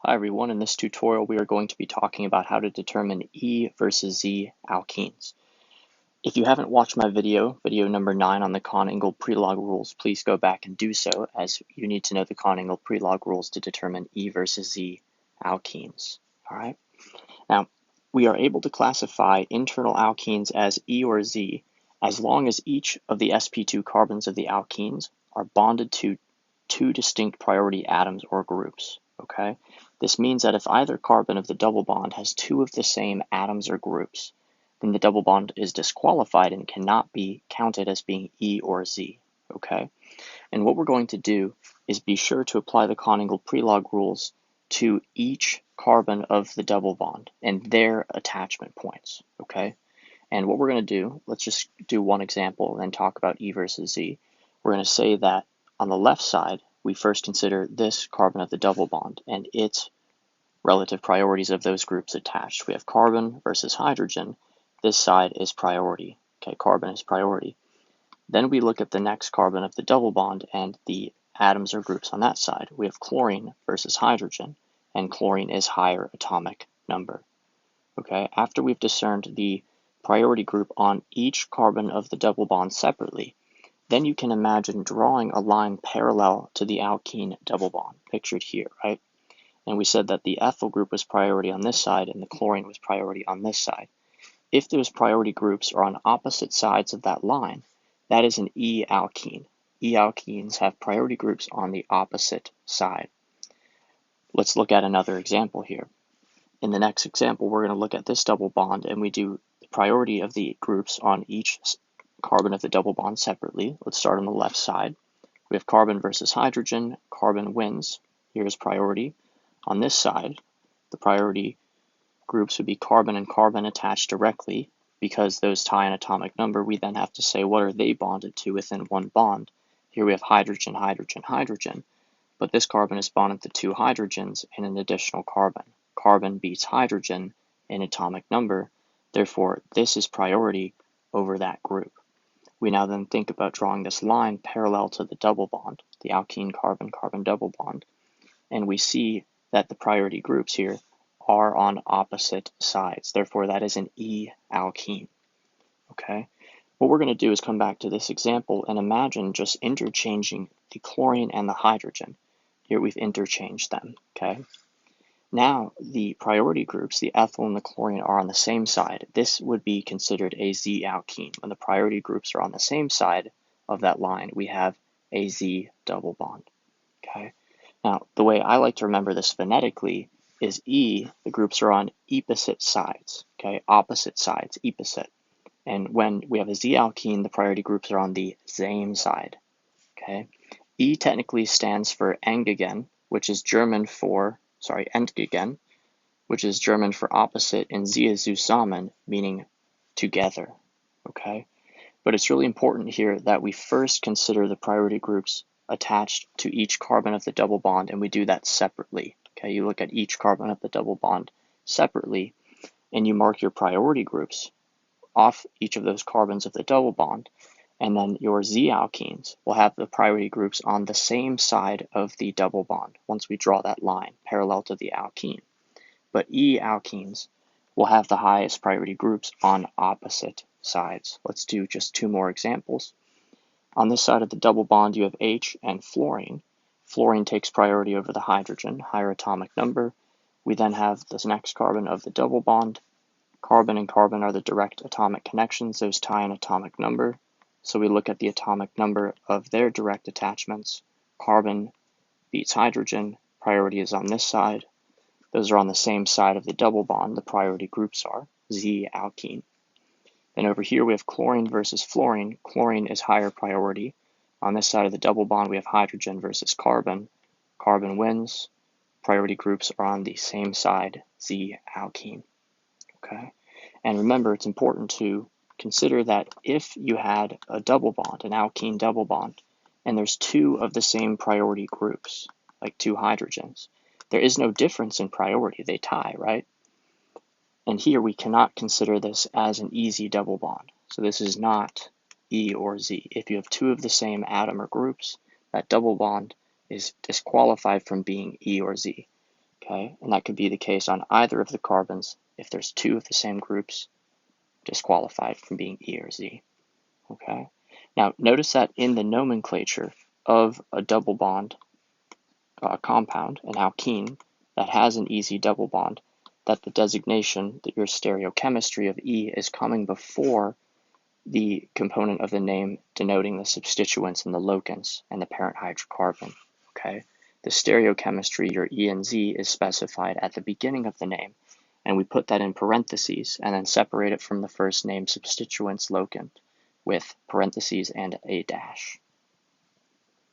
Hi everyone, in this tutorial we are going to be talking about how to determine E versus Z alkenes. If you haven't watched my video number 9 on the Cahn-Ingold pre-log rules, please go back and do so, as you need to know the Cahn-Ingold pre-log rules to determine E versus Z alkenes. Alright, now we are able to classify internal alkenes as E or Z as long as each of the sp2 carbons of the alkenes are bonded to two distinct priority atoms or groups. Okay, this means that if either carbon of the double bond has two of the same atoms or groups, then the double bond is disqualified and cannot be counted as being E or Z. Okay, and what we're going to do is be sure to apply the Cahn-Ingold pre-log rules to each carbon of the double bond and their attachment points. Okay, and what we're going to do, let's just do one example and then talk about E versus Z. We're going to say that on the left side, we first consider this carbon of the double bond and its relative priorities of those groups attached. We have carbon versus hydrogen. This side is priority. Okay, carbon is priority. Then we look at the next carbon of the double bond and the atoms or groups on that side. We have chlorine versus hydrogen, and chlorine is higher atomic number. Okay, after we've discerned the priority group on each carbon of the double bond separately, then you can imagine drawing a line parallel to the alkene double bond, pictured here, right? And we said that the ethyl group was priority on this side and the chlorine was priority on this side. If those priority groups are on opposite sides of that line, that is an E alkene. E alkenes have priority groups on the opposite side. Let's look at another example here. In the next example, we're going to look at this double bond and we do the priority of the groups on each carbon of the double bond separately. Let's start on the left side. We have carbon versus hydrogen. Carbon wins. Here is priority. On this side, the priority groups would be carbon and carbon attached directly. Because those tie an atomic number, we then have to say what are they bonded to within one bond. Here we have hydrogen, hydrogen, hydrogen. But this carbon is bonded to two hydrogens and an additional carbon. Carbon beats hydrogen in atomic number. Therefore, this is priority over that group. We now then think about drawing this line parallel to the double bond, the alkene carbon-carbon double bond, and we see that the priority groups here are on opposite sides. Therefore, that is an E alkene. Okay? What we're going to do is come back to this example and imagine just interchanging the chlorine and the hydrogen. Here we've interchanged them. Okay? Now, the priority groups, the ethyl and the chlorine, are on the same side. This would be considered a Z alkene. When the priority groups are on the same side of that line, we have a Z double bond. Okay. Now, the way I like to remember this phonetically is E, the groups are on opposite sides. Okay, opposite sides, opposite. And when we have a Z alkene, the priority groups are on the same side. Okay. E technically stands for Entgegen, which is German for Entgegen, which is German for opposite, and Z is zusammen, meaning together. Okay, but it's really important here that we first consider the priority groups attached to each carbon of the double bond, and we do that separately. Okay, you look at each carbon of the double bond separately, and you mark your priority groups off each of those carbons of the double bond, and then your Z alkenes will have the priority groups on the same side of the double bond once we draw that line parallel to the alkene. But E alkenes will have the highest priority groups on opposite sides. Let's do just two more examples. On this side of the double bond, you have H and fluorine. Fluorine takes priority over the hydrogen, higher atomic number. We then have this next carbon of the double bond. Carbon and carbon are the direct atomic connections. Those tie an atomic number. So we look at the atomic number of their direct attachments. Carbon beats hydrogen. Priority is on this side. Those are on the same side of the double bond. The priority groups are Z alkene. Then over here we have chlorine versus fluorine. Chlorine is higher priority. On this side of the double bond we have hydrogen versus carbon. Carbon wins. Priority groups are on the same side, Z alkene. Okay? And remember, it's important to consider that if you had a double bond, an alkene double bond, and there's two of the same priority groups, like two hydrogens, there is no difference in priority. They tie, right? And here we cannot consider this as an easy double bond. So this is not E or Z. If you have two of the same atom or groups, that double bond is disqualified from being E or Z. okay? And that could be the case on either of the carbons. If there's two of the same groups, disqualified from being E or Z, okay? Now, notice that in the nomenclature of a double bond compound, an alkene, that has an EZ double bond, that the designation, that your stereochemistry of E is coming before the component of the name denoting the substituents and the locants and the parent hydrocarbon, okay? The stereochemistry, your E and Z, is specified at the beginning of the name, and we put that in parentheses and then separate it from the first name substituents locant with parentheses and a dash,